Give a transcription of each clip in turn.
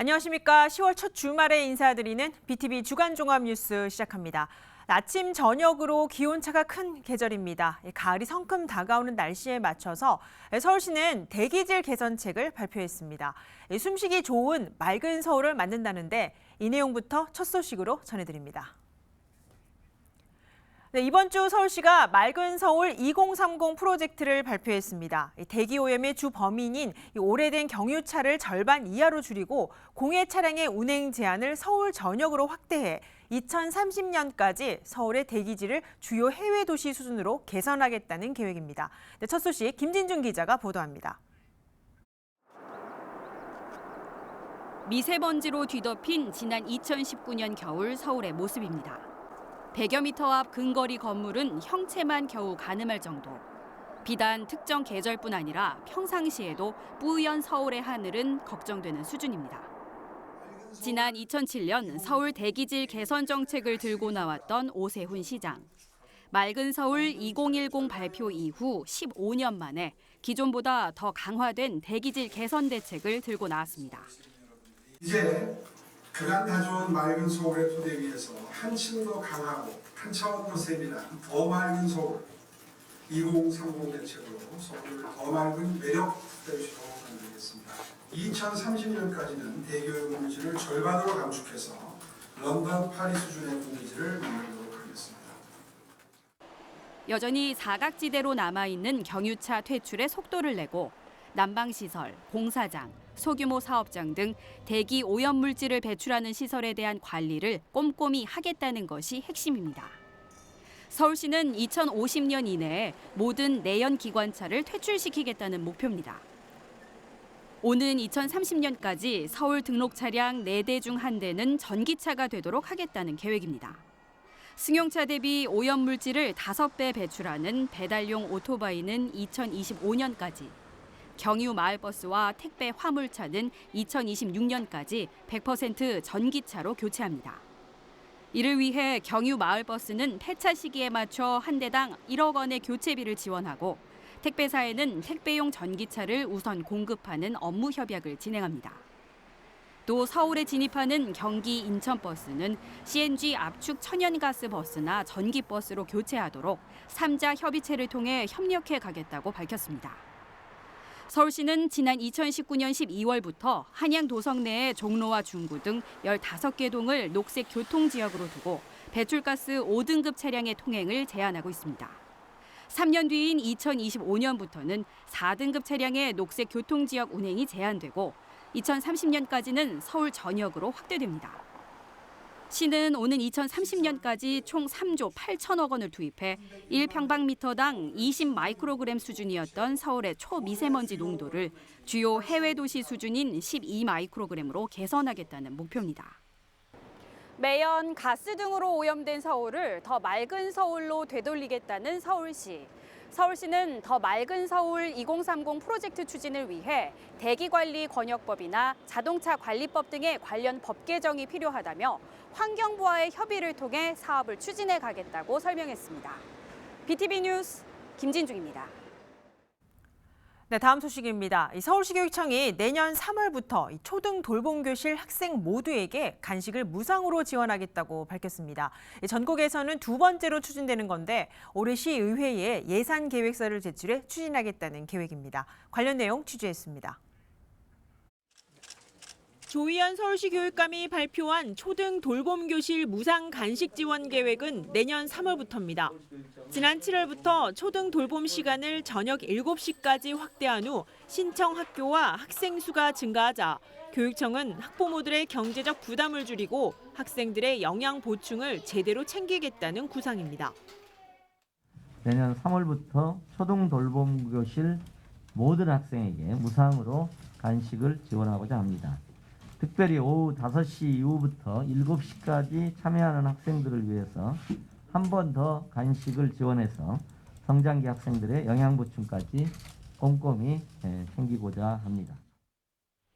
안녕하십니까. 10월 첫 주말에 인사드리는 BTV 주간 종합 뉴스 시작합니다. 아침 저녁으로 기온차가 큰 계절입니다. 가을이 성큼 다가오는 날씨에 맞춰서 서울시는 대기질 개선책을 발표했습니다. 숨쉬기 좋은 맑은 서울을 만든다는데 이 내용부터 첫 소식으로 전해드립니다. 네, 이번 주 서울시가 맑은 서울 2030 프로젝트를 발표했습니다. 대기 오염의 주 범인인 오래된 경유차를 절반 이하로 줄이고 공해 차량의 운행 제한을 서울 전역으로 확대해 2030년까지 서울의 대기질을 주요 해외 도시 수준으로 개선하겠다는 계획입니다. 네, 첫 소식 김진중 기자가 보도합니다. 미세먼지로 뒤덮인 지난 2019년 겨울 서울의 모습입니다. 100여 미터 앞 근거리 건물은 형체만 겨우 가늠할 정도. 비단 특정 계절뿐 아니라 평상시에도 뿌연 서울의 하늘은 걱정되는 수준입니다. 지난 2007년 서울 대기질 개선 정책을 들고 나왔던 오세훈 시장. 맑은 서울 2010 발표 이후 15년 만에 기존보다 더 강화된 대기질 개선 대책을 들고 나왔습니다. 이제 그간 가져온 맑은 서울의 토대 위에서 한층 더 강하고 한 차원 더 세밀한 더 맑은 서울 2030 대책으로 서울을 더 맑은 매력 도시로 만들겠습니다. 2030년까지는 대기오염 공기질을 절반으로 감축해서 런던, 파리 수준의 공기질을 만들도록 하겠습니다. 여전히 사각지대로 남아있는 경유차 퇴출에 속도를 내고 난방시설, 공사장, 소규모 사업장 등 대기 오염 물질을 배출하는 시설에 대한 관리를 꼼꼼히 하겠다는 것이 핵심입니다. 서울시는 2050년 이내에 모든 내연 기관차를 퇴출시키겠다는 목표입니다. 오는 2030년까지 서울 등록 차량 4대 중 1대는 전기차가 되도록 하겠다는 계획입니다. 승용차 대비 오염 물질을 5배 배출하는 배달용 오토바이는 2025년까지, 경유 마을버스와 택배 화물차는 2026년까지 100% 전기차로 교체합니다. 이를 위해 경유 마을버스는 폐차 시기에 맞춰 한 대당 1억 원의 교체비를 지원하고 택배사에는 택배용 전기차를 우선 공급하는 업무 협약을 진행합니다. 또 서울에 진입하는 경기 인천버스는 CNG 압축 천연가스 버스나 전기버스로 교체하도록 3자 협의체를 통해 협력해 가겠다고 밝혔습니다. 서울시는 지난 2019년 12월부터 한양 도성 내의 종로와 중구 등 15개 동을 녹색 교통지역으로 두고 배출가스 5등급 차량의 통행을 제한하고 있습니다. 3년 뒤인 2025년부터는 4등급 차량의 녹색 교통지역 운행이 제한되고 2030년까지는 서울 전역으로 확대됩니다. 시는 오는 2030년까지 총 3조 8천억 원을 투입해 1평방미터당 20 마이크로그램 수준이었던 서울의 초미세먼지 농도를 주요 해외 도시 수준인 12 마이크로그램으로 개선하겠다는 목표입니다. 매연 가스 등으로 오염된 서울을 더 맑은 서울로 되돌리겠다는 서울시. 서울시는 더 맑은 서울 2030 프로젝트 추진을 위해 대기관리권역법이나 자동차관리법 등의 관련 법 개정이 필요하다며 환경부와의 협의를 통해 사업을 추진해 가겠다고 설명했습니다. BTV 뉴스 김진중입니다. 네, 다음 소식입니다. 서울시 교육청이 내년 3월부터 초등 돌봄교실 학생 모두에게 간식을 무상으로 지원하겠다고 밝혔습니다. 전국에서는 두 번째로 추진되는 건데 올해 시의회에 예산 계획서를 제출해 추진하겠다는 계획입니다. 관련 내용 취재했습니다. 조희연 서울시 교육감이 발표한 초등 돌봄교실 무상 간식 지원 계획은 내년 3월부터입니다. 지난 7월부터 초등 돌봄 시간을 저녁 7시까지 확대한 후 신청 학교와 학생 수가 증가하자 교육청은 학부모들의 경제적 부담을 줄이고 학생들의 영양 보충을 제대로 챙기겠다는 구상입니다. 내년 3월부터 초등 돌봄 교실 모든 학생에게 무상으로 간식을 지원하고자 합니다. 특별히 오후 5시 이후부터 7시까지 참여하는 학생들을 위해서 한 번 더 간식을 지원해서 성장기 학생들의 영양 보충까지 꼼꼼히 챙기고자 합니다.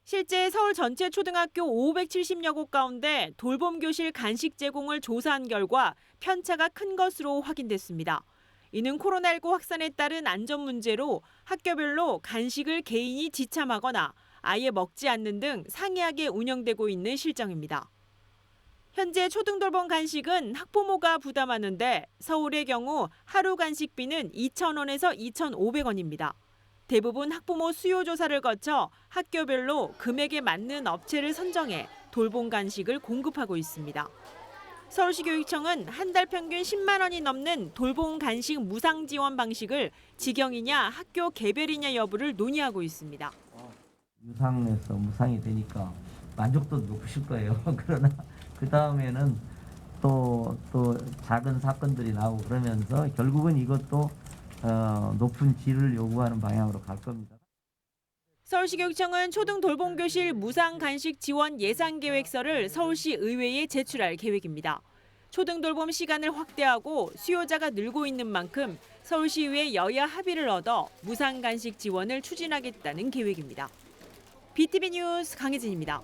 실제 서울 전체 초등학교 570여 곳 가운데 돌봄교실 간식 제공을 조사한 결과 편차가 큰 것으로 확인됐습니다. 이는 코로나19 확산에 따른 안전 문제로 학교별로 간식을 개인이 지참하거나 아예 먹지 않는 등 상이하게 운영되고 있는 실정입니다. 현재 초등돌봄 간식은 학부모가 부담하는데 서울의 경우 하루 간식비는 2,000원에서 2,500원입니다. 대부분 학부모 수요 조사를 거쳐 학교별로 금액에 맞는 업체를 선정해 돌봄 간식을 공급하고 있습니다. 서울시 교육청은 한 달 평균 10만 원이 넘는 돌봄 간식 무상 지원 방식을 직영이냐 학교 개별이냐 여부를 논의하고 있습니다. 유상에서 무상이 되니까 만족도 높으실 거예요. 그러나 그 다음에는 또 작은 사건들이 나오고 그러면서 결국은 이것도 높은 질을 요구하는 방향으로 갈 겁니다. 서울시 교육청은 초등 돌봄교실 무상 간식 지원 예산 계획서를 서울시 의회에 제출할 계획입니다. 초등 돌봄 시간을 확대하고 수요자가 늘고 있는 만큼 서울시의회 여야 합의를 얻어 무상 간식 지원을 추진하겠다는 계획입니다. BTV 뉴스 강혜진입니다.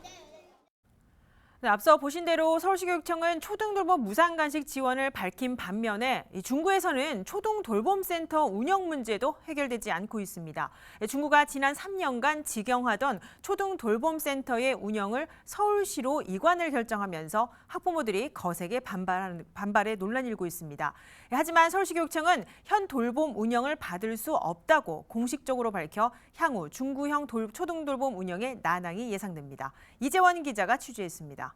네, 앞서 보신 대로 서울시교육청은 초등돌봄 무상간식 지원을 밝힌 반면에 중구에서는 초등돌봄센터 운영 문제도 해결되지 않고 있습니다. 중구가 지난 3년간 직영하던 초등돌봄센터의 운영을 서울시로 이관을 결정하면서 학부모들이 거세게 반발에 논란이 일고 있습니다. 하지만 서울시교육청은 현 돌봄 운영을 받을 수 없다고 공식적으로 밝혀 향후 중구형 초등돌봄 운영에 난항이 예상됩니다. 이재원 기자가 취재했습니다.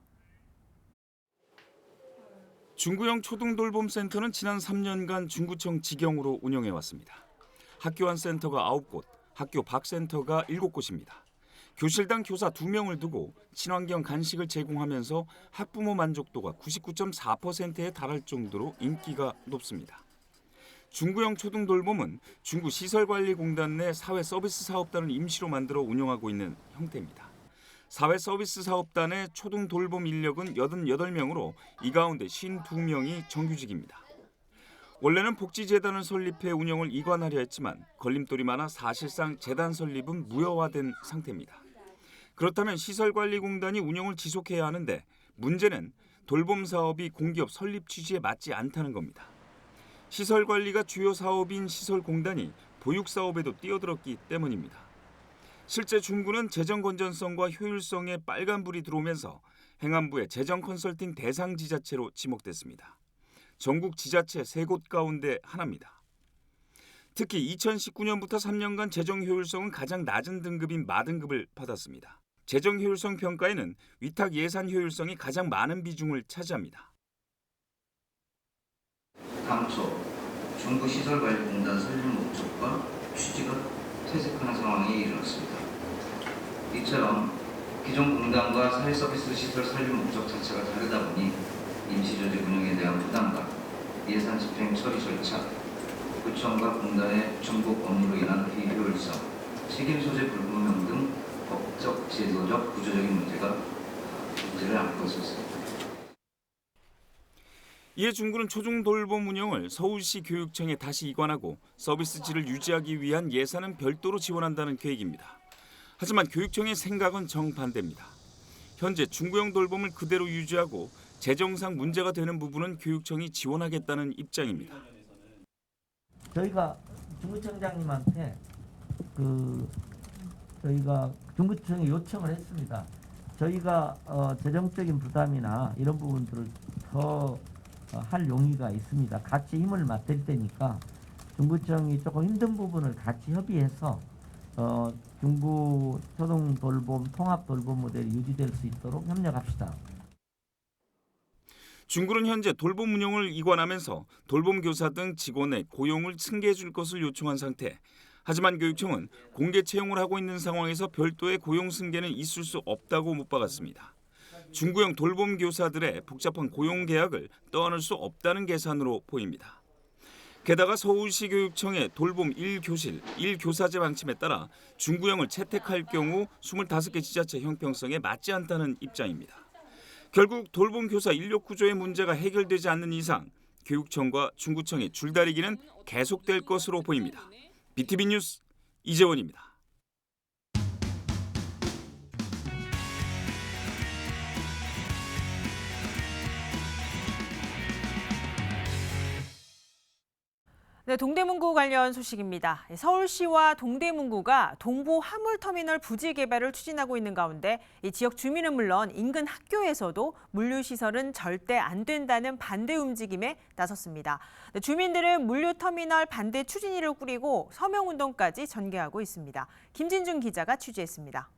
중구형 초등돌봄센터는 지난 3년간 중구청 직영으로 운영해왔습니다. 학교 안 센터가 9곳, 학교 밖 센터가 7곳입니다. 교실당 교사 2명을 두고 친환경 간식을 제공하면서 학부모 만족도가 99.4%에 달할 정도로 인기가 높습니다. 중구형 초등돌봄은 중구시설관리공단 내 사회서비스 사업단을 임시로 만들어 운영하고 있는 형태입니다. 사회서비스 사업단의 초등돌봄 인력은 88명으로 이 가운데 52명이 정규직입니다. 원래는 복지재단을 설립해 운영을 이관하려 했지만 걸림돌이 많아 사실상 재단 설립은 무효화된 상태입니다. 그렇다면 시설관리공단이 운영을 지속해야 하는데 문제는 돌봄 사업이 공기업 설립 취지에 맞지 않다는 겁니다. 시설관리가 주요 사업인 시설공단이 보육사업에도 뛰어들었기 때문입니다. 실제 중구는 재정 건전성과 효율성에 빨간불이 들어오면서 행안부의 재정 컨설팅 대상 지자체로 지목됐습니다. 전국 지자체 3곳 가운데 하나입니다. 특히 2019년부터 3년간 재정 효율성은 가장 낮은 등급인 마등급을 받았습니다. 재정 효율성 평가에는 위탁 예산 효율성이 가장 많은 비중을 차지합니다. 당초 중구시설관리공단 설립 목적과 취지가 퇴색하는 상황이 일어났습니다. 이처럼 기존 공단과 사회서비스 시설 설립 목적 자체가 다르다 보니 임시조직 운영에 대한 부담감, 예산 집행 처리 절차, 구청과 공단의 중복 업무로 인한 비효율성, 책임 소재 불분명 등 법적, 제도적, 구조적인 문제를 안고 있었습니다. 이에 중구는 초중돌봄 운영을 서울시 교육청에 다시 이관하고 서비스 질을 유지하기 위한 예산은 별도로 지원한다는 계획입니다. 하지만 교육청의 생각은 정반대입니다. 현재 중구형 돌봄을 그대로 유지하고 재정상 문제가 되는 부분은 교육청이 지원하겠다는 입장입니다. 저희가 중구청장님한테 저희가 중구청에 요청을 했습니다. 저희가 재정적인 부담이나 이런 부분들을 더 할 용의가 있습니다. 같이 힘을 맞댈 때니까 중구청이 조금 힘든 부분을 같이 협의해서 중구 초등 돌봄 통합 돌봄 모델이 유지될 수 있도록 협력합시다. 중구는 현재 돌봄 운영을 이관하면서 돌봄 교사 등 직원의 고용을 승계해 줄 것을 요청한 상태. 하지만 교육청은 공개 채용을 하고 있는 상황에서 별도의 고용 승계는 있을 수 없다고 못 박았습니다. 중구형 돌봄 교사들의 복잡한 고용 계약을 떠안을 수 없다는 계산으로 보입니다. 게다가 서울시 교육청의 돌봄 1교실, 1교사제 방침에 따라 중구형을 채택할 경우 25개 지자체 형평성에 맞지 않다는 입장입니다. 결국 돌봄 교사 인력 구조의 문제가 해결되지 않는 이상 교육청과 중구청의 줄다리기는 계속될 것으로 보입니다. BTV 뉴스 이재원입니다. 네, 동대문구 관련 소식입니다. 서울시와 동대문구가 동부 화물터미널 부지 개발을 추진하고 있는 가운데 이 지역 주민은 물론 인근 학교에서도 물류시설은 절대 안 된다는 반대 움직임에 나섰습니다. 네, 주민들은 물류터미널 반대 추진위를 꾸리고 서명운동까지 전개하고 있습니다. 김진중 기자가 취재했습니다.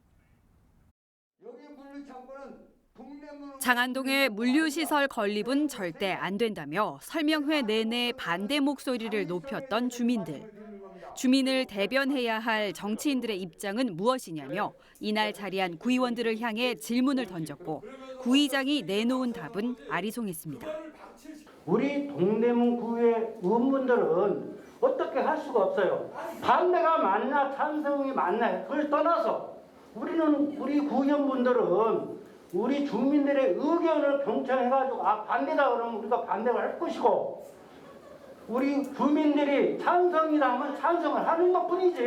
장안동의 물류시설 건립은 절대 안 된다며 설명회 내내 반대 목소리를 높였던 주민들. 주민을 대변해야 할 정치인들의 입장은 무엇이냐며 이날 자리한 구의원들을 향해 질문을 던졌고 구의장이 내놓은 답은 아리송했습니다. 우리 동대문구의 의원분들은 어떻게 할 수가 없어요. 반대가 맞나 찬성이 맞나 그걸 떠나서 우리 구의원분들은 우리 주민들의 의견을 경청해가지고 반대다 그러면 우리가 반대를 할 것이고 우리 주민들이 찬성이다 하면 찬성을 하는 것뿐이지.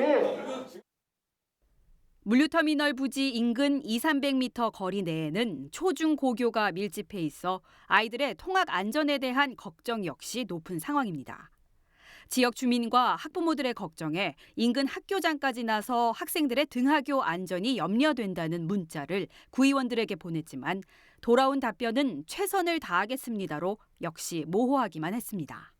물류터미널 부지 인근 200~300m 거리 내에는 초중고교가 밀집해 있어 아이들의 통학 안전에 대한 걱정 역시 높은 상황입니다. 지역 주민과 학부모들의 걱정에 인근 학교장까지 나서 학생들의 등하교 안전이 염려된다는 문자를 구의원들에게 보냈지만 돌아온 답변은 최선을 다하겠습니다로 역시 모호하기만 했습니다.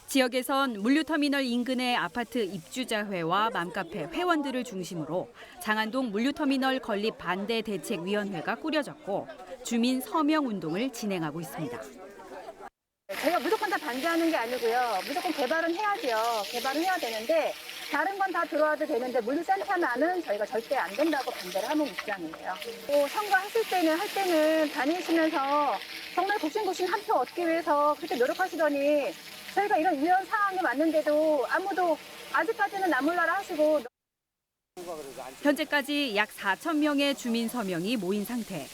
지역에선 물류터미널 인근의 아파트 입주자회와 맘카페 회원들을 중심으로 장안동 물류터미널 건립 반대 대책위원회가 꾸려졌고 주민 서명 운동을 진행하고 있습니다. 저희가 무조건 다 반대하는 게 아니고요. 무조건 개발은 해야죠. 개발은 해야 되는데 다른 건 다 들어와도 되는데 물류센터만은 저희가 절대 안 된다고 반대를 하는 입장이에요. 또 선거했을 때는 할 때는 다니시면서 정말 곡신곡신 한 표 얻기 위해서 그렇게 노력하시더니 저희가 이런 위험 상황이 왔는데도 아무도 아직까지는 나몰라라 하시고. 현재까지 약 4,000명의 주민 서명이 모인 상태.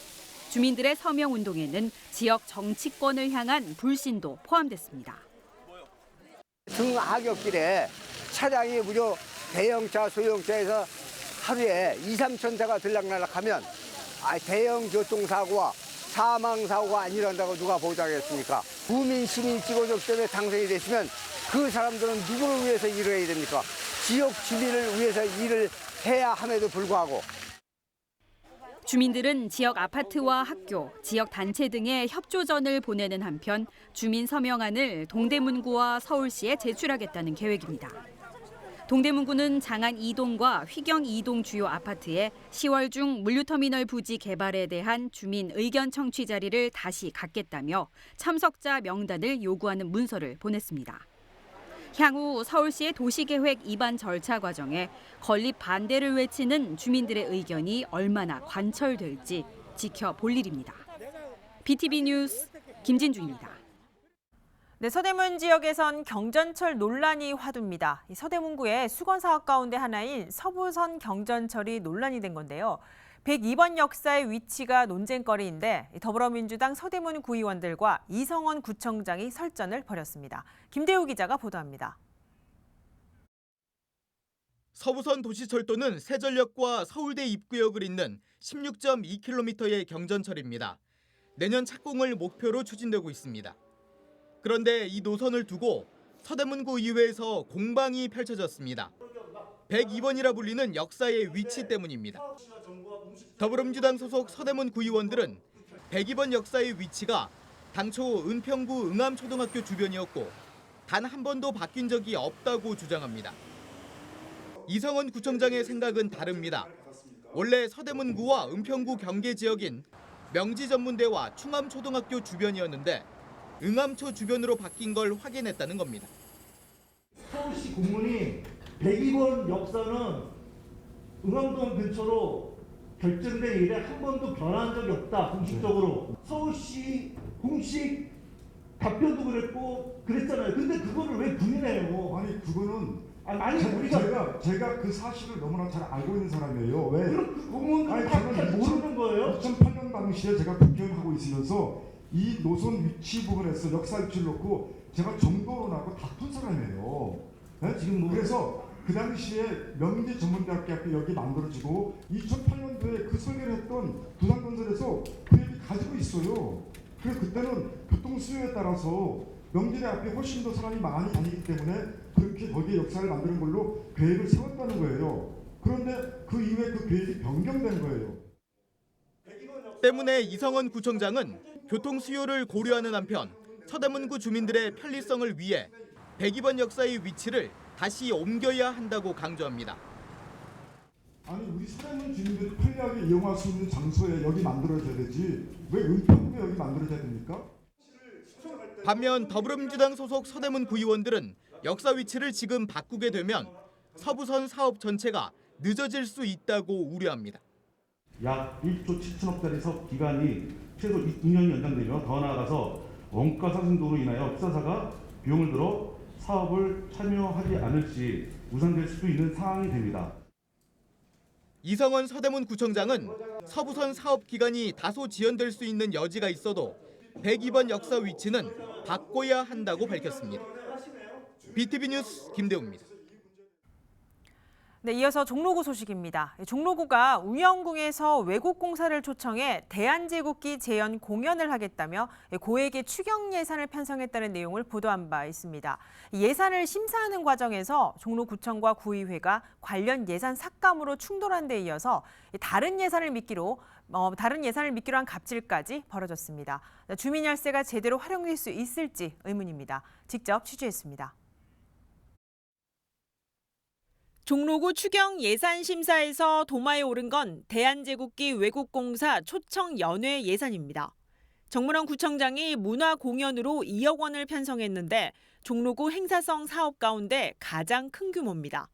주민들의 서명 운동에는 지역 정치권을 향한 불신도 포함됐습니다. 등하굣길에 차량이 무려 대형차, 소형차에서 하루에 2~3천 대가 들락날락하면 대형 교통사고와 사망사고가 안 일어난다고 누가 보장했습니까? 구민 시민 찍어줬기 때문에 당선이 됐으면 그 사람들은 누구를 위해서 일을 해야 됩니까? 지역 주민을 위해서 일을 해야 함에도 불구하고. 주민들은 지역 아파트와 학교, 지역 단체 등에 협조전을 보내는 한편 주민 서명안을 동대문구와 서울시에 제출하겠다는 계획입니다. 동대문구는 장안 2동과 휘경 2동 주요 아파트에 10월 중 물류터미널 부지 개발에 대한 주민 의견 청취 자리를 다시 갖겠다며 참석자 명단을 요구하는 문서를 보냈습니다. 향후 서울시의 도시계획 입안 절차 과정에 건립 반대를 외치는 주민들의 의견이 얼마나 관철될지 지켜볼 일입니다. BTV 뉴스 김진중입니다. 네, 서대문 지역에선 경전철 논란이 화두입니다. 서대문구의 수건 사업 가운데 하나인 서부선 경전철이 논란이 된 건데요. 102번 역사의 위치가 논쟁거리인데 더불어민주당 서대문 구의원들과 이성원 구청장이 설전을 벌였습니다. 김대우 기자가 보도합니다. 서부선 도시철도는 세전역과 서울대 입구역을 잇는 16.2km의 경전철입니다. 내년 착공을 목표로 추진되고 있습니다. 그런데 이 노선을 두고 서대문구 의회에서 공방이 펼쳐졌습니다. 102번이라 불리는 역사의 위치 때문입니다. 더불어민주당 소속 서대문 구의원들은 102번 역사의 위치가 당초 은평구 응암초등학교 주변이었고 단 한 번도 바뀐 적이 없다고 주장합니다. 이성원 구청장의 생각은 다릅니다. 원래 서대문구와 은평구 경계 지역인 명지전문대와 충암초등학교 주변이었는데 응암초 주변으로 바뀐 걸 확인했다는 겁니다. 서울시 공문이 102번 역사는 응암동 근처로 결정된 이래 한 번도 변한 적이 없다, 공식적으로. 서울시 공식 답변도 그랬고 그랬잖아요. 근데 그거를 왜 부인해요? 아니 그거는 우리가 제가 그 사실을 너무나 잘 알고 있는 사람이에요. 왜? 그럼 그 공무원들은 다 모르는 거예요? 2008년 당시에 제가 국회의원하고 있으면서 이 노선 위치 부분에서 역사 위치를 놓고 제가 정도로 나고 다툰 사람이에요. 네? 지금 그래서 그 당시에 명지전문대학교 여기 만들어지고 2008년도에 그 설계를 했던 두산건설에서 그 얘기 가지고 있어요. 그래서 그때는 교통수요에 따라서 명진의 앞에 훨씬 더 사람이 많이 다니기 때문에 그렇게 거기에 역사를 만드는 걸로 계획을 세웠다는 거예요. 그런데 그 이후에 그 계획이 변경된 거예요. 때문에 이성원 구청장은 교통 수요를 고려하는 한편 서대문구 주민들의 편리성을 위해 102번 역사의 위치를 다시 옮겨야 한다고 강조합니다. 아니 우리 서대문 주민들이 편리하게 이용할 수 있는 장소에 여기 만들어져야 되지 왜 은평구에 여기 만들어져야 됩니까? 반면 더불어민주당 소속 서대문 구의원들은 역사 위치를 지금 바꾸게 되면 서부선 사업 전체가 늦어질 수 있다고 우려합니다. 약 1조 7천억짜리 사업 기간이 최소 2년이 연장되며 더 나아가서 원가 상승도로 인하여 투자사가 비용을 들어 사업을 참여하지 않을 시 무산될 수도 있는 상황이 됩니다. 이성원 서대문 구청장은 서부선 사업 기간이 다소 지연될 수 있는 여지가 있어도 102번 역사 위치는 바꿔야 한다고 밝혔습니다. BTV 뉴스 김대웅입니다. 네, 이어서 종로구 소식입니다. 종로구가 운영궁에서 외국 공사를 초청해 대한제국기 재현 공연을 하겠다며 고액의 추경 예산을 편성했다는 내용을 보도한 바 있습니다. 예산을 심사하는 과정에서 종로구청과 구의회가 관련 예산 삭감으로 충돌한 데 이어서 다른 예산을 미끼로 한 갑질까지 벌어졌습니다. 주민 열세가 제대로 활용될 수 있을지 의문입니다. 직접 취재했습니다. 종로구 추경 예산 심사에서 도마에 오른 건 대한제국기 외국공사 초청 연회 예산입니다. 정문원 구청장이 문화공연으로 2억 원을 편성했는데 종로구 행사성 사업 가운데 가장 큰 규모입니다.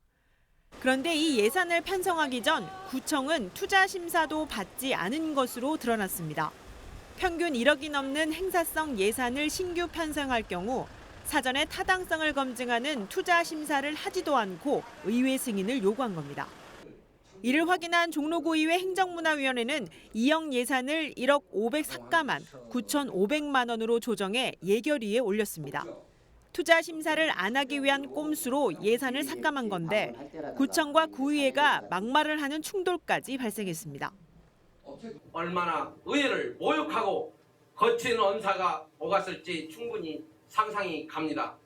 그런데 이 예산을 편성하기 전 구청은 투자 심사도 받지 않은 것으로 드러났습니다. 평균 1억이 넘는 행사성 예산을 신규 편성할 경우 사전에 타당성을 검증하는 투자 심사를 하지도 않고 의회 승인을 요구한 겁니다. 이를 확인한 종로구의회 행정문화위원회는 2억 예산을 1억 500 삭감한 9,500만 원으로 조정해 예결위에 올렸습니다. 투자 심사를 안 하기 위한 꼼수로 예산을 삭감한 건데 구청과 구의회가 막말을 하는 충돌까지 발생했습니다. 얼마나 의회를 모욕하고 거친 언사가 오갔을지 충분히 상상이 갑니다.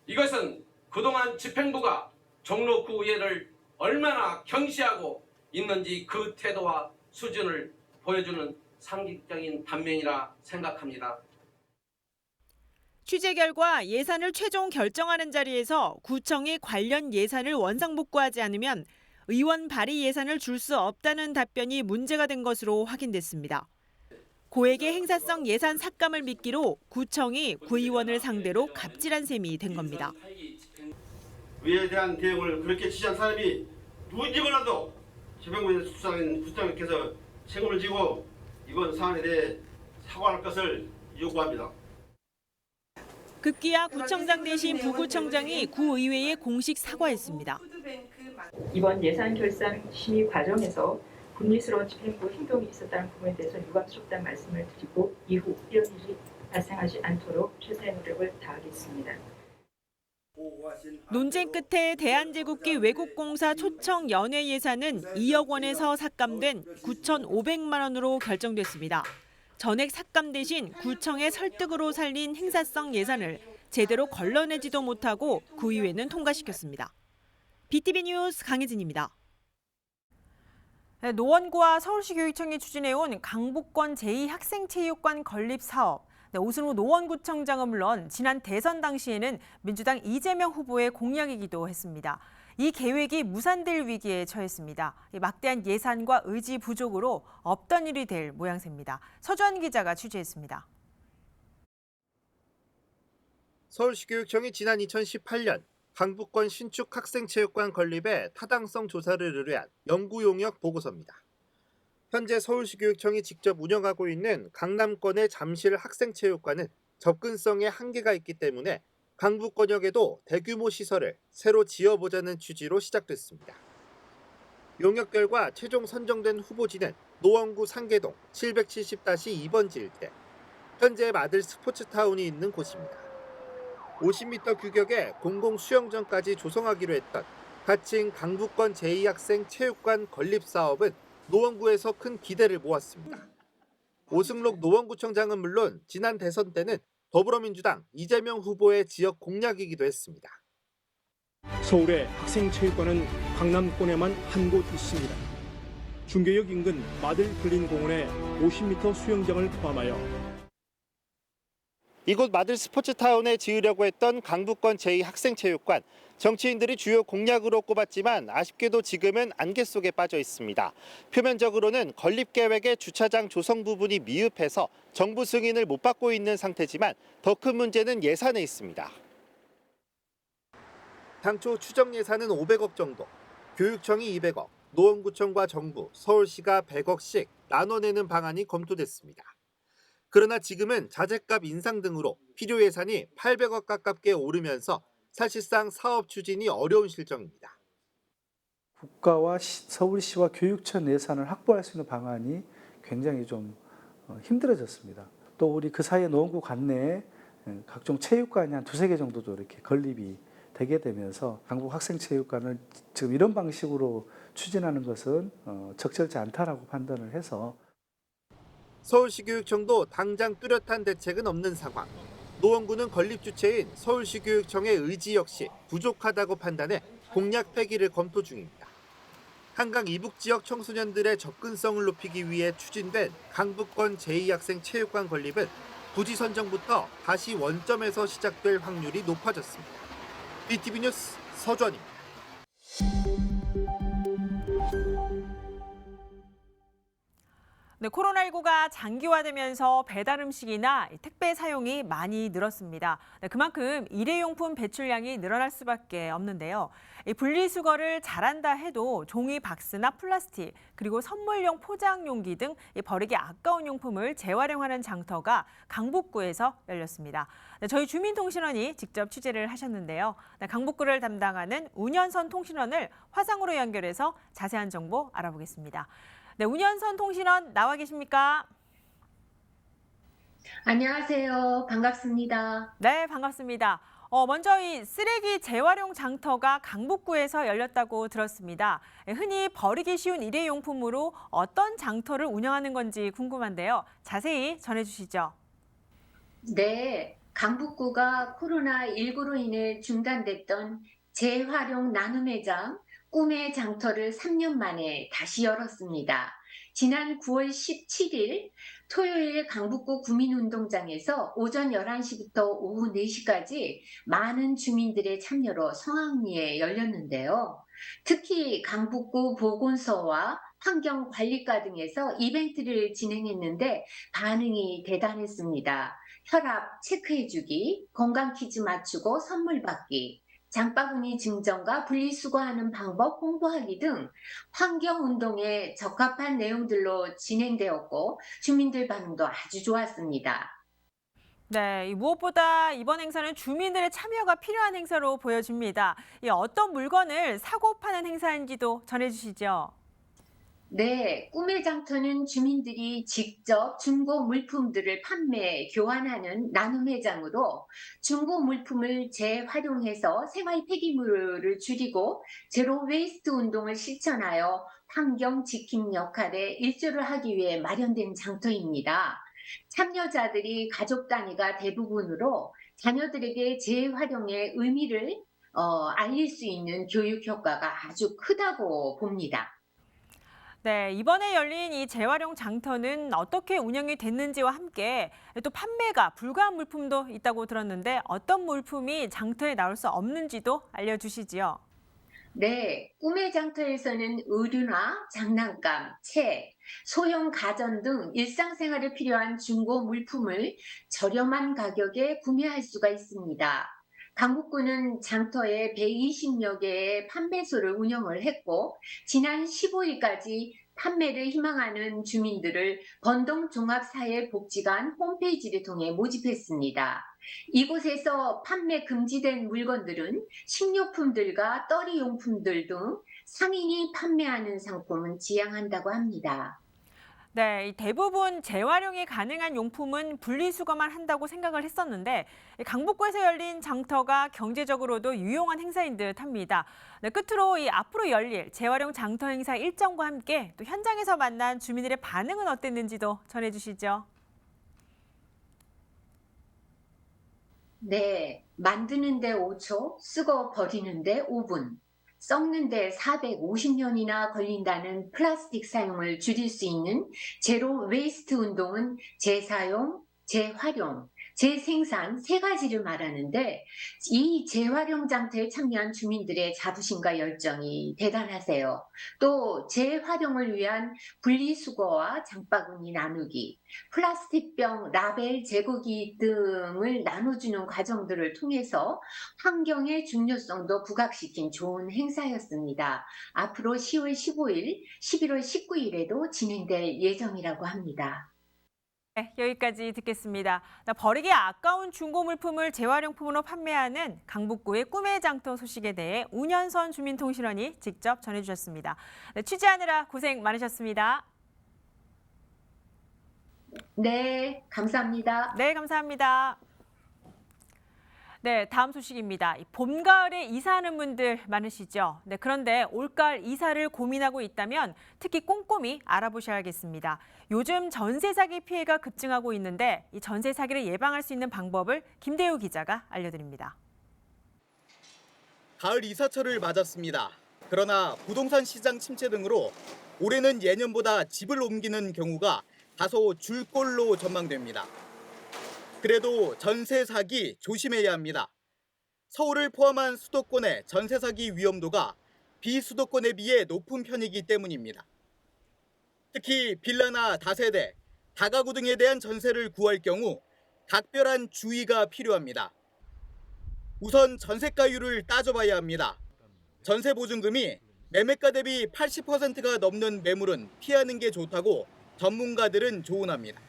이것은 그동안 집행부가 종로구의회를 얼마나 경시하고 있는지 그 태도와 수준을 보여주는 상징적인 단면이라 생각합니다. 취재 결과 예산을 최종 결정하는 자리에서 구청이 관련 예산을 원상복구하지 않으면 의원 발의 예산을 줄 수 없다는 답변이 문제가 된 것으로 확인됐습니다. 고액의 행사성 예산 삭감을 미끼로 구청이 구의원을 상대로 갑질한 셈이 된 겁니다. 위에 대한 대응을 그렇게 지시한 사람이 누군지 몰라도 집행부에 수상인 구청장께서 책임을 지고 이번 사안에 대해 사과할 것을 요구합니다. 급기야 구청장 대신 부구청장이 구의회에 공식 사과했습니다. 이번 예산 결산 심의 과정에서 불미스러운 집행부 행동이 있었다는 부분에 대해서 유감스럽다는 말씀을 드리고 이후 이런 일이 발생하지 않도록 최선의 노력을 다하겠습니다. 논쟁 끝에 대한제국기 외국공사 초청 연회 예산은 2억 원에서 삭감된 9,500만 원으로 결정됐습니다. 전액 삭감 대신 구청의 설득으로 살린 행사성 예산을 제대로 걸러내지도 못하고 구의회는 통과시켰습니다. BTV 뉴스 강혜진입니다. 노원구와 서울시 교육청이 추진해온 강북권 제2학생체육관 건립 사업. 오승우 노원구청장은 물론 지난 대선 당시에는 민주당 이재명 후보의 공약이기도 했습니다. 이 계획이 무산될 위기에 처했습니다. 막대한 예산과 의지 부족으로 없던 일이 될 모양새입니다. 서주환 기자가 취재했습니다. 서울시 교육청이 지난 2018년 강북권 신축 학생체육관 건립에 타당성 조사를 의뢰한 연구 용역 보고서입니다. 현재 서울시 교육청이 직접 운영하고 있는 강남권의 잠실 학생체육관은 접근성에 한계가 있기 때문에 강북권역에도 대규모 시설을 새로 지어보자는 취지로 시작됐습니다. 용역 결과 최종 선정된 후보지는 노원구 상계동 770-2번지 일대, 현재 마들 스포츠타운이 있는 곳입니다. 50m 규격의 공공 수영장까지 조성하기로 했던 가칭 강북권 제2학생 체육관 건립 사업은 노원구에서 큰 기대를 모았습니다. 오승록 노원구청장은 물론 지난 대선 때는 더불어민주당 이재명 후보의 지역 공약이기도 했습니다. 서울의 학생체육관은 강남권에만 한 곳 있습니다. 중계역 인근 마들 근린공원에 50m 수영장을 포함하여 이곳 마들 스포츠타운에 지으려고 했던 강북권 제2학생체육관. 정치인들이 주요 공약으로 꼽았지만 아쉽게도 지금은 안개 속에 빠져 있습니다. 표면적으로는 건립계획의 주차장 조성 부분이 미흡해서 정부 승인을 못 받고 있는 상태지만 더 큰 문제는 예산에 있습니다. 당초 추정 예산은 500억 정도, 교육청이 200억, 노원구청과 정부, 서울시가 100억씩 나눠내는 방안이 검토됐습니다. 그러나 지금은 자재값 인상 등으로 필요 예산이 800억 가깝게 오르면서 사실상 사업 추진이 어려운 실정입니다. 국가와 서울시와 교육청 예산을 확보할 수 있는 방안이 굉장히 좀 힘들어졌습니다. 또 우리 그 사이에 노원구 관내에 각종 체육관이 한 2-3개 정도도 이렇게 건립이 되게 되면서 강북 학생체육관을 지금 이런 방식으로 추진하는 것은 적절치 않다라고 판단을 해서 서울시교육청도 당장 뚜렷한 대책은 없는 상황. 노원구는 건립 주체인 서울시교육청의 의지 역시 부족하다고 판단해 공약 폐기를 검토 중입니다. 한강 이북 지역 청소년들의 접근성을 높이기 위해 추진된 강북권 제2학생체육관 건립은 부지 선정부터 다시 원점에서 시작될 확률이 높아졌습니다. BTV 뉴스 서주환입니다. 네, 코로나19가 장기화되면서 배달 음식이나 택배 사용이 많이 늘었습니다. 네, 그만큼 일회용품 배출량이 늘어날 수밖에 없는데요. 분리수거를 잘한다 해도 종이 박스나 플라스틱, 그리고 선물용 포장 용기 등 버리기 아까운 용품을 재활용하는 장터가 강북구에서 열렸습니다. 네, 저희 주민통신원이 직접 취재를 하셨는데요. 네, 강북구를 담당하는 운현선 통신원을 화상으로 연결해서 자세한 정보 알아보겠습니다. 네, 운현선 통신원 나와 계십니까? 안녕하세요. 반갑습니다. 네, 반갑습니다. 먼저 이 쓰레기 재활용 장터가 강북구에서 열렸다고 들었습니다. 흔히 버리기 쉬운 일회용품으로 어떤 장터를 운영하는 건지 궁금한데요. 자세히 전해주시죠. 네, 강북구가 코로나19로 인해 중단됐던 재활용 나눔매장 꿈의 장터를 3년 만에 다시 열었습니다. 지난 9월 17일 토요일 강북구 구민운동장에서 오전 11시부터 오후 4시까지 많은 주민들의 참여로 성황리에 열렸는데요. 특히 강북구 보건소와 환경관리과 등에서 이벤트를 진행했는데 반응이 대단했습니다. 혈압 체크해주기, 건강 퀴즈 맞추고 선물 받기, 장바구니 증정과 분리수거하는 방법 홍보하기 등 환경운동에 적합한 내용들로 진행되었고 주민들 반응도 아주 좋았습니다. 네, 무엇보다 이번 행사는 주민들의 참여가 필요한 행사로 보여집니다. 어떤 물건을 사고 파는 행사인지도 전해주시죠. 네, 꿈의 장터는 주민들이 직접 중고 물품들을 판매, 교환하는 나눔매장으로 중고 물품을 재활용해서 생활 폐기물을 줄이고 제로 웨이스트 운동을 실천하여 환경 지킴 역할에 일조를 하기 위해 마련된 장터입니다. 참여자들이 가족 단위가 대부분으로 자녀들에게 재활용의 의미를 알릴 수 있는 교육 효과가 아주 크다고 봅니다. 네, 이번에 열린 이 재활용 장터는 어떻게 운영이 됐는지와 함께 또 판매가 불가한 물품도 있다고 들었는데 어떤 물품이 장터에 나올 수 없는지도 알려주시지요. 네, 꿈의 장터에서는 의류나 장난감, 책, 소형 가전 등 일상생활에 필요한 중고 물품을 저렴한 가격에 구매할 수가 있습니다. 강북구는 장터에 120여 개의 판매소를 운영을 했고 지난 15일까지 판매를 희망하는 주민들을 번동종합사회복지관 홈페이지를 통해 모집했습니다. 이곳에서 판매 금지된 물건들은 식료품들과 떨이용품들 등 상인이 판매하는 상품은 지양한다고 합니다. 네, 대부분 재활용이 가능한 용품은 분리수거만 한다고 생각을 했었는데 강북구에서 열린 장터가 경제적으로도 유용한 행사인 듯합니다. 네, 끝으로 이 앞으로 열릴 재활용 장터 행사 일정과 함께 또 현장에서 만난 주민들의 반응은 어땠는지도 전해주시죠. 네, 만드는데 5초, 쓰고 버리는데 5분, 썩는데 450년이나 걸린다는 플라스틱 사용을 줄일 수 있는 제로 웨이스트 운동은 재사용, 재활용, 재생산 세 가지를 말하는데 이 재활용 장터에 참여한 주민들의 자부심과 열정이 대단하세요. 또 재활용을 위한 분리수거와 장바구니 나누기, 플라스틱병 라벨 제거기 등을 나눠주는 과정들을 통해서 환경의 중요성도 부각시킨 좋은 행사였습니다. 앞으로 10월 15일, 11월 19일에도 진행될 예정이라고 합니다. 네, 여기까지 듣겠습니다. 버리기 아까운 중고 물품을 재활용품으로 판매하는 강북구의 꿈의 장터 소식에 대해 운현선 주민통신원이 직접 전해주셨습니다. 네, 취재하느라 고생 많으셨습니다. 네, 감사합니다. 네, 감사합니다. 네, 다음 소식입니다. 봄, 가을에 이사하는 분들 많으시죠? 네, 그런데 올가을 이사를 고민하고 있다면 특히 꼼꼼히 알아보셔야겠습니다. 요즘 전세 사기 피해가 급증하고 있는데 이 전세 사기를 예방할 수 있는 방법을 김대우 기자가 알려드립니다. 가을 이사철을 맞았습니다. 그러나 부동산 시장 침체 등으로 올해는 예년보다 집을 옮기는 경우가 다소 줄 걸로 전망됩니다. 그래도 전세 사기 조심해야 합니다. 서울을 포함한 수도권의 전세 사기 위험도가 비수도권에 비해 높은 편이기 때문입니다. 특히 빌라나 다세대, 다가구 등에 대한 전세를 구할 경우 각별한 주의가 필요합니다. 우선 전세가율을 따져봐야 합니다. 전세 보증금이 매매가 대비 80%가 넘는 매물은 피하는 게 좋다고 전문가들은 조언합니다.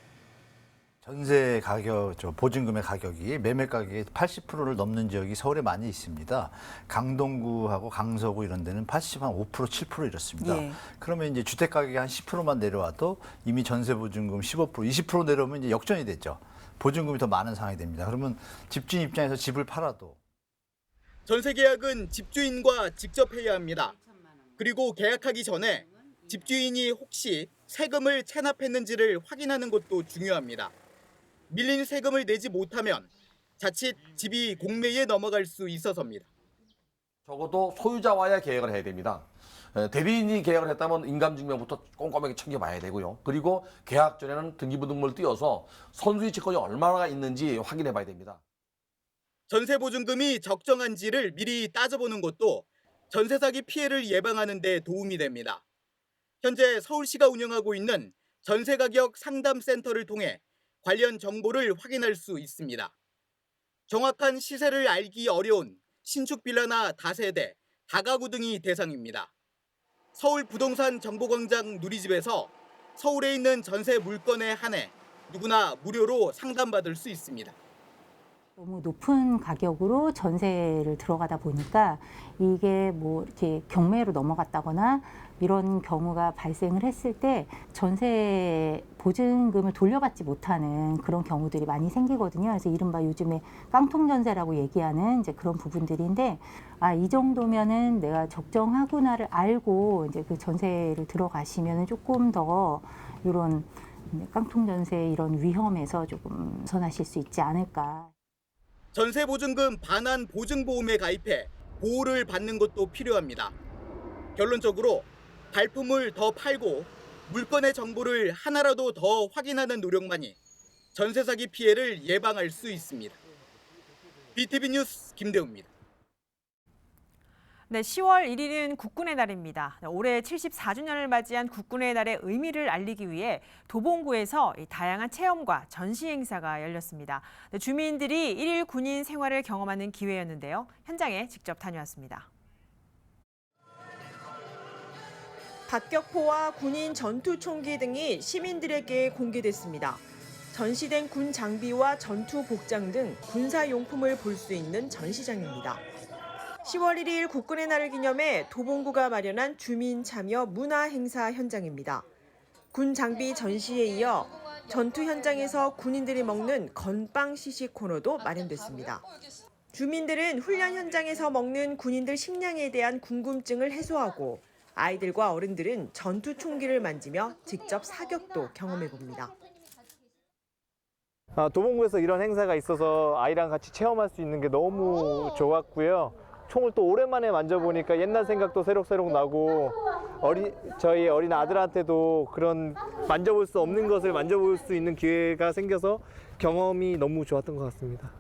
전세 가격, 보증금의 가격이 매매 가격의 80%를 넘는 지역이 서울에 많이 있습니다. 강동구하고 강서구 이런 데는 80, 한 5%, 7% 이렇습니다. 예. 그러면 이제 주택 가격이 한 10%만 내려와도 이미 전세 보증금 15%, 20% 내려오면 이제 역전이 됐죠. 보증금이 더 많은 상황이 됩니다. 그러면 집주인 입장에서 집을 팔아도 전세 계약은 집주인과 직접 해야 합니다. 그리고 계약하기 전에 집주인이 혹시 세금을 체납했는지를 확인하는 것도 중요합니다. 밀린 세금을 내지 못하면 자칫 집이 공매에 넘어갈 수 있어서입니다. 적어도 소유자와의 계약을 해야 됩니다. 대리인이 계약을 했다면 인감증명부터 꼼꼼하게 챙겨봐야 되고요. 그리고 계약 전에는 등기부등본을 띄워서 선수의 채권이 얼마나 있는지 확인해 봐야 됩니다. 전세 보증금이 적정한지를 미리 따져보는 것도 전세 사기 피해를 예방하는 데 도움이 됩니다. 현재 서울시가 운영하고 있는 전세 가격 상담 센터를 통해 관련 정보를 확인할 수 있습니다. 정확한 시세를 알기 어려운 신축 빌라나 다세대, 다가구 등이 대상입니다. 서울 부동산 정보광장 누리집에서 서울에 있는 전세 물건에 한해 누구나 무료로 상담받을 수 있습니다. 너무 높은 가격으로 전세를 들어가다 보니까 이게 뭐 이렇게 경매로 넘어갔다거나 이런 경우가 발생을 했을 때 전세 보증금을 돌려받지 못하는 그런 경우들이 많이 생기거든요. 그래서 이른바 요즘에 깡통 전세라고 얘기하는 이제 그런 부분들인데 이 정도면은 내가 적정하구나를 알고 이제 그 전세를 들어가시면은 조금 더 이런 깡통 전세 이런 위험에서 조금 벗어나실 수 있지 않을까. 전세 보증금 반환 보증보험에 가입해 보호를 받는 것도 필요합니다. 결론적으로 발품을 더 팔고 물건의 정보를 하나라도 더 확인하는 노력만이 전세 사기 피해를 예방할 수 있습니다. BTV 뉴스 김대우입니다. 네, 10월 1일은 국군의 날입니다. 올해 74주년을 맞이한 국군의 날의 의미를 알리기 위해 도봉구에서 다양한 체험과 전시 행사가 열렸습니다. 주민들이 1일 군인 생활을 경험하는 기회였는데요. 현장에 직접 다녀왔습니다. 박격포와 군인 전투 총기 등이 시민들에게 공개됐습니다. 전시된 군 장비와 전투 복장 등 군사용품을 볼 수 있는 전시장입니다. 10월 1일 국군의 날을 기념해 도봉구가 마련한 주민 참여 문화 행사 현장입니다. 군 장비 전시에 이어 전투 현장에서 군인들이 먹는 건빵 시식 코너도 마련됐습니다. 주민들은 훈련 현장에서 먹는 군인들 식량에 대한 궁금증을 해소하고 아이들과 어른들은 전투 총기를 만지며 직접 사격도 경험해 봅니다. 도봉구에서 이런 행사가 있어서 아이랑 같이 체험할 수 있는 게 너무 좋았고요. 총을 또 오랜만에 만져보니까 옛날 생각도 새록새록 나고 저희 어린 아들한테도 그런 만져볼 수 없는 것을 만져볼 수 있는 기회가 생겨서 경험이 너무 좋았던 것 같습니다.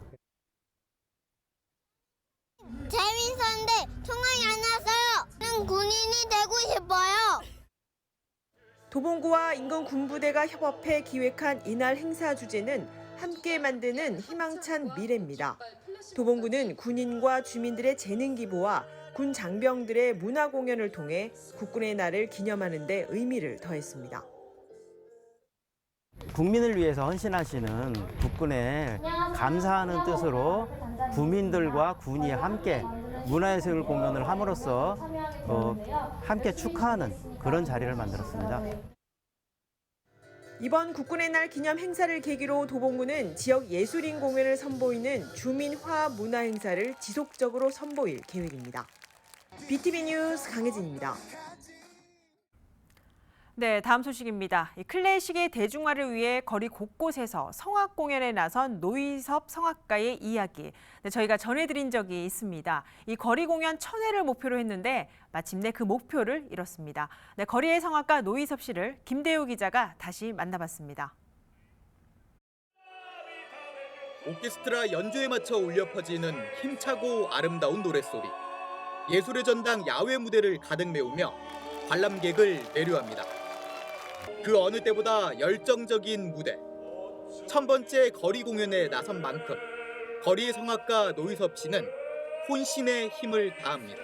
재밌었는데 총알이 안 났어요. 저는 군인이 되고 싶어요. 도봉구와 인근 군부대가 협업해 기획한 이날 행사 주제는 함께 만드는 희망찬 미래입니다. 도봉구는 군인과 주민들의 재능 기부와 군 장병들의 문화 공연을 통해 국군의 날을 기념하는 데 의미를 더했습니다. 국민을 위해서 헌신하시는 국군에 감사하는 뜻으로 구민들과 군이 함께 문화예술 공연을 함으로써 함께 축하하는 그런 자리를 만들었습니다. 이번 국군의 날 기념 행사를 계기로 도봉구는 지역 예술인 공연을 선보이는 주민 화합 문화 행사를 지속적으로 선보일 계획입니다. BTV 뉴스 강혜진입니다. 네, 다음 소식입니다. 클래식의 대중화를 위해 거리 곳곳에서 성악 공연에 나선 노희섭 성악가의 이야기. 네, 저희가 전해드린 적이 있습니다. 이 거리 공연 1000회를 목표로 했는데 마침내 그 목표를 이뤘습니다. 네, 거리의 성악가 노희섭 씨를 김대우 기자가 다시 만나봤습니다. 오케스트라 연주에 맞춰 울려 퍼지는 힘차고 아름다운 노랫소리. 예술의 전당 야외 무대를 가득 메우며 관람객을 매료합니다. 그 어느 때보다 열정적인 무대. 1000번째 거리 공연에 나선 만큼 거리 성악가 노희섭 씨는 혼신의 힘을 다합니다.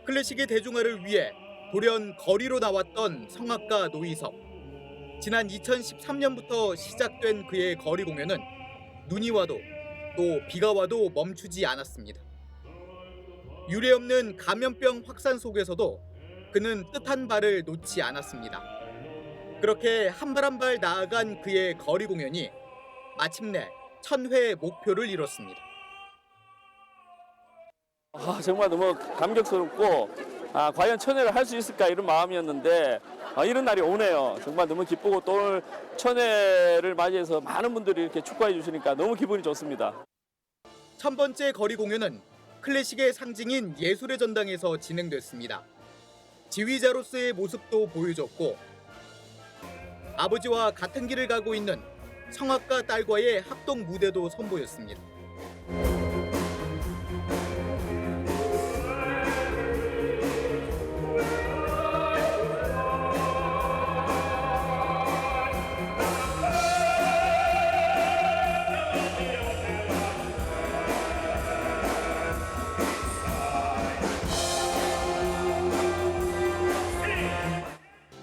클래식의 대중화를 위해 돌연 거리로 나왔던 성악가 노희섭. 지난 2013년부터 시작된 그의 거리 공연은 눈이 와도 또 비가 와도 멈추지 않았습니다. 유례없는 감염병 확산 속에서도 그는 뜻한 바를 놓지 않았습니다. 그렇게 한 발 한 발 나아간 그의 거리 공연이 마침내 1000회 목표를 이뤘습니다. 정말 너무 감격스럽고 과연 1000회를 할 수 있을까 이런 마음이었는데 이런 날이 오네요. 정말 너무 기쁘고 또 오늘 1000회를 맞이해서 많은 분들이 이렇게 축하해 주시니까 너무 기분이 좋습니다. 1000번째 거리 공연은 클래식의 상징인 예술의 전당에서 진행됐습니다. 지휘자로서의 모습도 보여줬고 아버지와 같은 길을 가고 있는 성악가 딸과의 합동 무대도 선보였습니다.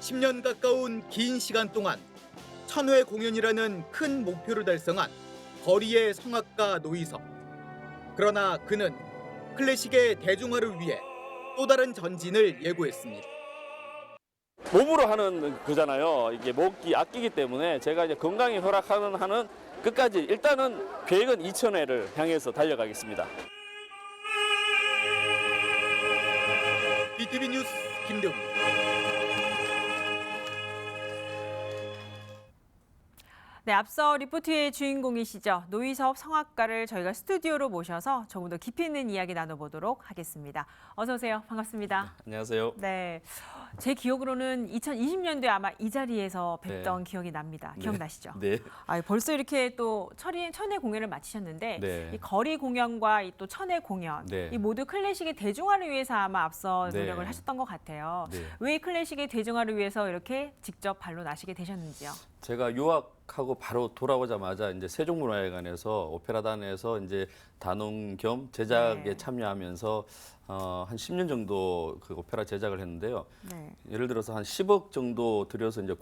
(10년) 가까운 긴 시간 동안 1000회 공연이라는 큰 목표를 달성한 거리의 성악가 노희섭. 그러나 그는 클래식의 대중화를 위해 또 다른 전진을 예고했습니다. 몸으로 하는 거잖아요. 이게 목이 악기이기 때문에 제가 이제 건강이 허락하는 한은 끝까지 일단은 계획은 2000회를 향해서 달려가겠습니다. BTV 뉴스 김대우입니다. 네, 앞서 리포트의 주인공이시죠. 노희섭 성악가를 저희가 스튜디오로 모셔서 조금 더 깊이 있는 이야기 나눠보도록 하겠습니다. 어서 오세요. 반갑습니다. 안녕하세요. 네, 제 기억으로는 2020년도에 아마 이 자리에서 뵀던 네. 기억이 납니다. 기억나시죠? 네. 벌써 이렇게 또 1000회 공연을 마치셨는데 네. 이 거리 공연과 이 또 1000회 공연 네. 이 모두 클래식의 대중화를 위해서 아마 앞서 네. 노력을 하셨던 것 같아요. 네. 왜 클래식의 대중화를 위해서 이렇게 직접 발로 나시게 되셨는지요? 제가 유학하고 바로 돌아오자마자 이제 세종문화회관에서 오페라단에서 이제 단원 겸 제작에 네. 참여하면서 한 10년 정도 그 오페라 제작을 했는데요. 네. 예를 들어서 한 10억 정도 들여서 이제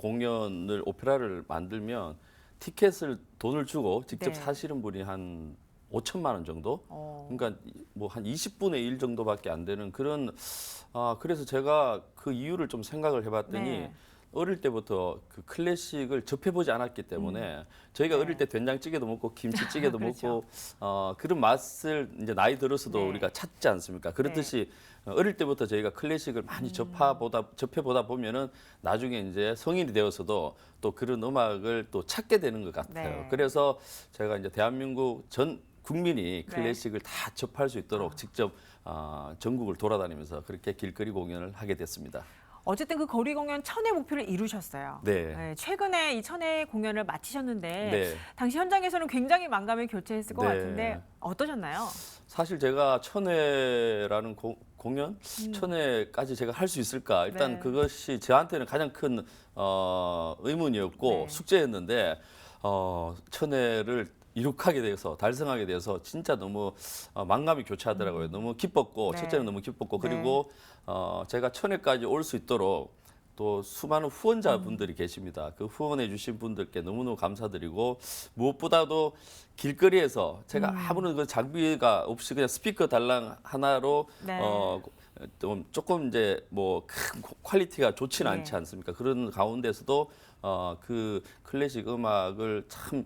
오페라를 만들면 티켓을 돈을 주고 직접 네. 사시는 분이 한 5천만 원 정도. 그러니까 뭐 한 20분의 1 정도밖에 안 되는 그런 그래서 제가 그 이유를 좀 생각을 해봤더니 네. 어릴 때부터 그 클래식을 접해보지 않았기 때문에 저희가 어릴 때 된장찌개도 먹고 김치찌개도 그렇죠. 먹고 그런 맛을 이제 나이 들어서도 네. 우리가 찾지 않습니까? 그렇듯이 어릴 때부터 저희가 클래식을 많이 접해보다 보면은 나중에 이제 성인이 되어서도 또 그런 음악을 또 찾게 되는 것 같아요. 네. 그래서 제가 이제 대한민국 전 국민이 클래식을 다 접할 수 있도록 직접 전국을 돌아다니면서 그렇게 길거리 공연을 하게 됐습니다. 어쨌든 그 거리 공연 1000회 목표를 이루셨어요. 네. 최근에 이 1000회 공연을 마치셨는데 네. 당시 현장에서는 굉장히 만감을 교체했을 것 네. 같은데 어떠셨나요? 사실 제가 1000회라는 공연, 1000회까지 제가 할 수 있을까? 일단 네. 그것이 저한테는 가장 큰 의문이었고 숙제였는데 1000회를 이룩하게 돼서 달성하게 돼서 진짜 너무 만감이 교차하더라고요. 너무 기뻤고 네. 첫째는 너무 기뻤고 네. 그리고 제가 1000회까지 올 수 있도록 또 수많은 후원자분들이 계십니다. 그 후원해 주신 분들께 너무너무 감사드리고 무엇보다도 길거리에서 제가 아무런 그 장비가 없이 그냥 스피커 달랑 하나로 네. 조금 이제 뭐 큰 퀄리티가 좋지는 네. 않지 않습니까? 그런 가운데서도 그 클래식 음악을 참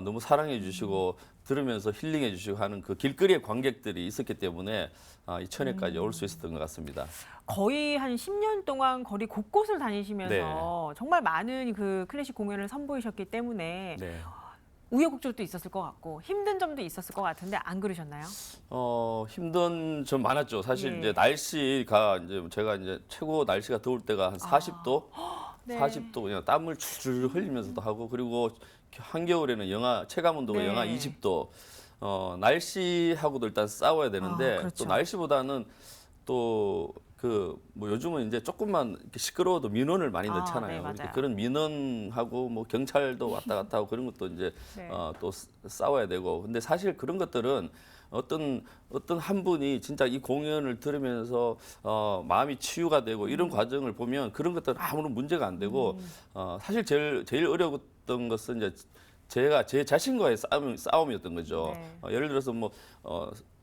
너무 사랑해 주시고 들으면서 힐링해 주시고 하는 그 길거리의 관객들이 있었기 때문에 이 1000회까지 올 수 있었던 것 같습니다. 거의 한 10년 동안 거리 곳곳을 다니시면서 정말 많은 그 클래식 공연을 선보이셨기 때문에 네. 우여곡절도 있었을 것 같고 힘든 점도 있었을 것 같은데 안 그러셨나요? 힘든 점 많았죠. 사실 예. 이제 날씨가 이제 제가 이제 최고 날씨가 더울 때가 한 40도, 네. 40도 그냥 땀을 줄줄 흘리면서도 하고 그리고 한겨울에는 체감 온도가 네. 영하 20도. 날씨하고도 일단 싸워야 되는데 그렇죠. 또 날씨보다는 또 뭐 요즘은 이제 조금만 이렇게 시끄러워도 민원을 많이 넣잖아요. 네, 그러니까 맞아요. 그런 민원하고 뭐 경찰도 왔다 갔다 하고 그런 것도 이제 네. 또 싸워야 되고. 근데 사실 그런 것들은 어떤 한 분이 진짜 이 공연을 들으면서 마음이 치유가 되고 이런 과정을 보면 그런 것들은 아무런 문제가 안 되고 사실 제일 어려웠던 것은 이제 제가 제 자신과의 싸움이었던 거죠. 네. 예를 들어서 뭐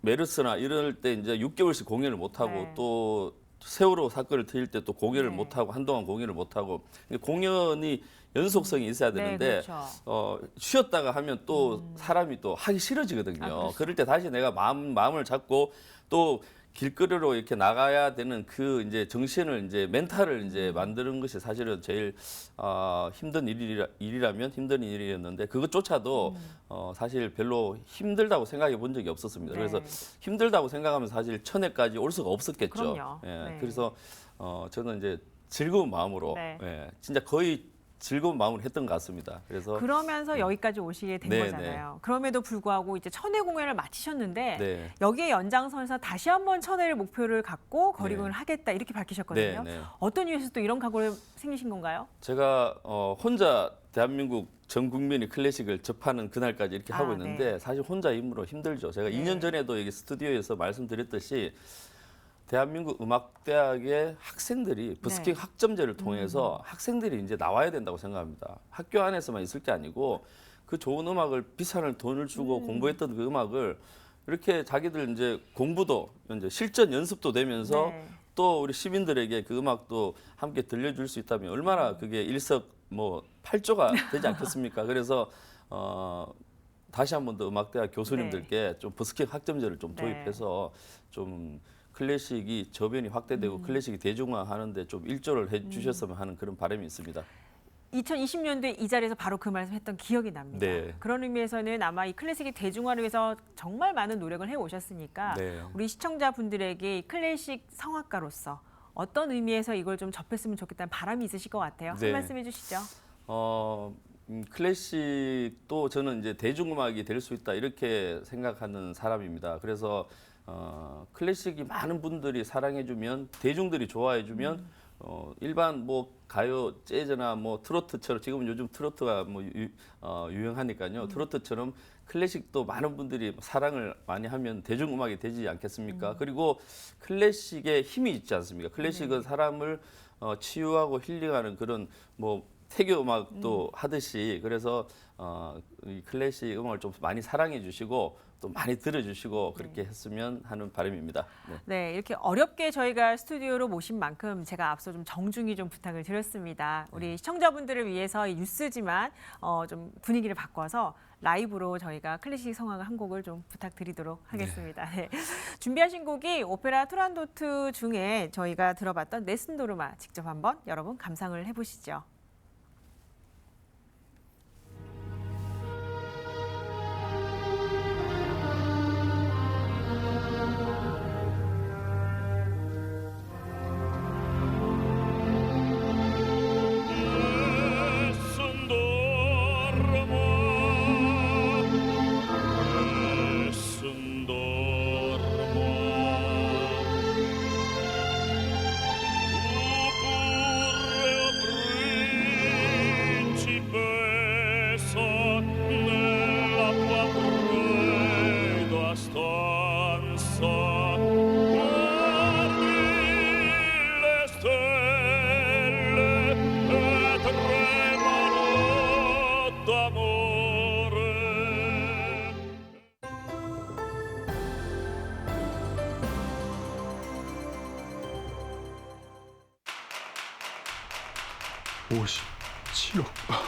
메르스나 이럴 때 이제 6개월씩 공연을 못 하고 네. 또 세월호 사건을 터질 때 또 공연을 네. 못 하고 한동안 공연을 못 하고 공연이 연속성이 있어야 네, 되는데 그렇죠. 쉬었다가 하면 또 사람이 또 하기 싫어지거든요. 그렇죠. 그럴 때 다시 내가 마음을 잡고 또 길거리로 이렇게 나가야 되는 그 이제 정신을 이제 멘탈을 이제 만드는 것이 사실은 제일 힘든 일이라면 힘든 일이었는데 그것조차도 사실 별로 힘들다고 생각해 본 적이 없었습니다. 네. 그래서 힘들다고 생각하면 사실 1000회까지 올 수가 없었겠죠. 그럼요. 예, 네. 그래서 저는 이제 즐거운 마음으로 네. 예, 진짜 거의 즐거운 마음으로 했던 것 같습니다. 그래서 그러면서 여기까지 오시게 된 네, 거잖아요. 그럼에도 불구하고 이제 1000회 공연을 마치셨는데 네. 여기에 연장선에서 다시 한번 1000회를 목표를 갖고 거리 네. 공연을 하겠다 이렇게 밝히셨거든요. 네, 네. 어떤 이유에서 또 이런 각오를 생기신 건가요? 제가 혼자 대한민국 전 국민이 클래식을 접하는 그날까지 이렇게 하고 있는데 네. 사실 혼자 힘으로 힘들죠. 제가 2년 전에도 여기 스튜디오에서 말씀드렸듯이 대한민국 음악대학의 학생들이 버스킹 학점제를 통해서 학생들이 이제 나와야 된다고 생각합니다. 학교 안에서만 있을 게 아니고 그 좋은 음악을 비싼 돈을 주고 공부했던 그 음악을 이렇게 자기들 이제 공부도 이제 실전 연습도 되면서 네. 또 우리 시민들에게 그 음악도 함께 들려줄 수 있다면 얼마나 그게 일석팔조가 되지 않겠습니까? 그래서 다시 한 번 더 음악대학 교수님들께 좀 버스킹 학점제를 좀 도입해서 좀 클래식이 저변이 확대되고 클래식이 대중화하는데 좀 일조를 해주셨으면 하는 그런 바람이 있습니다. 2020년도에 이 자리에서 바로 그 말씀했던 기억이 납니다. 네. 그런 의미에서는 아마 이 클래식의 대중화를 위해서 정말 많은 노력을 해오셨으니까 네. 우리 시청자분들에게 이 클래식 성악가로서 어떤 의미에서 이걸 좀 접했으면 좋겠다는 바람이 있으실 것 같아요. 네. 한 말씀 해주시죠. 클래식도 저는 이제 대중음악이 될 수 있다 이렇게 생각하는 사람입니다. 그래서 클래식이 많은 분들이 사랑해주면 대중들이 좋아해주면 일반 뭐 가요, 재즈나 뭐 트로트처럼 지금은 요즘 트로트가 뭐 유행하니까요. 트로트처럼 클래식도 많은 분들이 사랑을 많이 하면 대중음악이 되지 않겠습니까? 그리고 클래식에 힘이 있지 않습니까? 클래식은 사람을 치유하고 힐링하는 그런 뭐 태교 음악도 하듯이 그래서 이 클래식 음악을 좀 많이 사랑해 주시고 또 많이 들어주시고 그렇게 했으면 하는 바람입니다. 네. 네, 이렇게 어렵게 저희가 스튜디오로 모신 만큼 제가 앞서 좀 정중히 좀 부탁을 드렸습니다. 우리 시청자분들을 위해서 이 뉴스지만 좀 분위기를 바꿔서 라이브로 저희가 클래식 성악 한 곡을 좀 부탁드리도록 하겠습니다. 네. 준비하신 곡이 오페라 투란도트 중에 저희가 들어봤던 네슨도르마 직접 한번 여러분 감상을 해보시죠.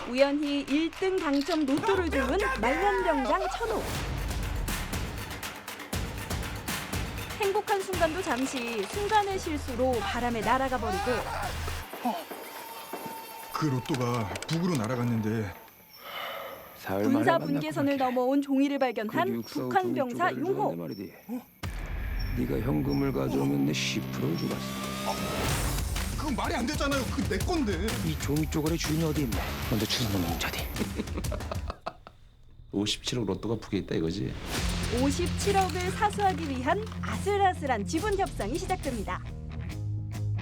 우연히 1등 당첨 로또를 주운 말년병장 천호. 행복한 순간도 잠시 순간의 실수로 바람에 날아가 버리고 그 로또가 북으로 날아갔는데 군사 분계선을 넘어온 종이를 발견한 북한 병사 용호. 네가 현금을 가져오면 내 10%를 주겠어. 그건 말이 안 되잖아요. 그 내 건데. 이 종이 쪼가리 주인이 어디 있나? 먼저 주는 놈 자디. 57억 로또가 북에 있다 이거지. 57억을 사수하기 위한 아슬아슬한 지분 협상이 시작됩니다.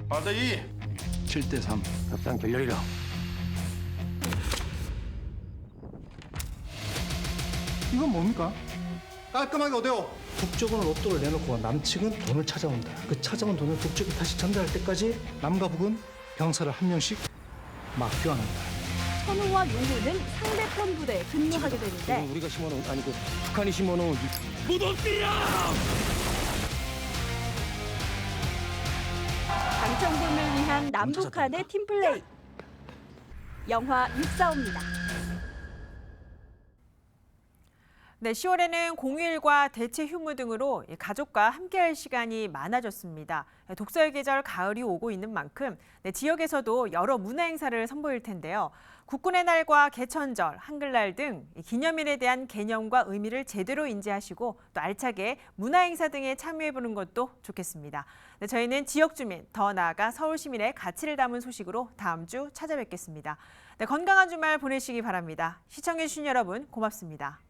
맞아이. 7대3 협상 결렬이라. 이건 뭡니까? 깔끔하게 어때요? 북쪽은 로또를 내놓고 남측은 돈을 찾아온다. 그 찾아온 돈을 북쪽이 다시 전달할 때까지 남과 북은 병사를 한 명씩 막 교환한다. 천호와 용호는 상대편 부대에 근무하게 되는데 우리가 심어놓은 아니고 북한이 심어놓은 무덤비야! 당첨금을 위한 남북한의 팀플레이. 영화 육사오입니다. 네, 10월에는 공휴일과 대체 휴무 등으로 가족과 함께할 시간이 많아졌습니다. 독서의 계절 가을이 오고 있는 만큼 지역에서도 여러 문화 행사를 선보일 텐데요. 국군의 날과 개천절, 한글날 등 기념일에 대한 개념과 의미를 제대로 인지하시고 또 알차게 문화 행사 등에 참여해보는 것도 좋겠습니다. 네, 저희는 지역 주민, 더 나아가 서울 시민의 가치를 담은 소식으로 다음 주 찾아뵙겠습니다. 네, 건강한 주말 보내시기 바랍니다. 시청해주신 여러분 고맙습니다.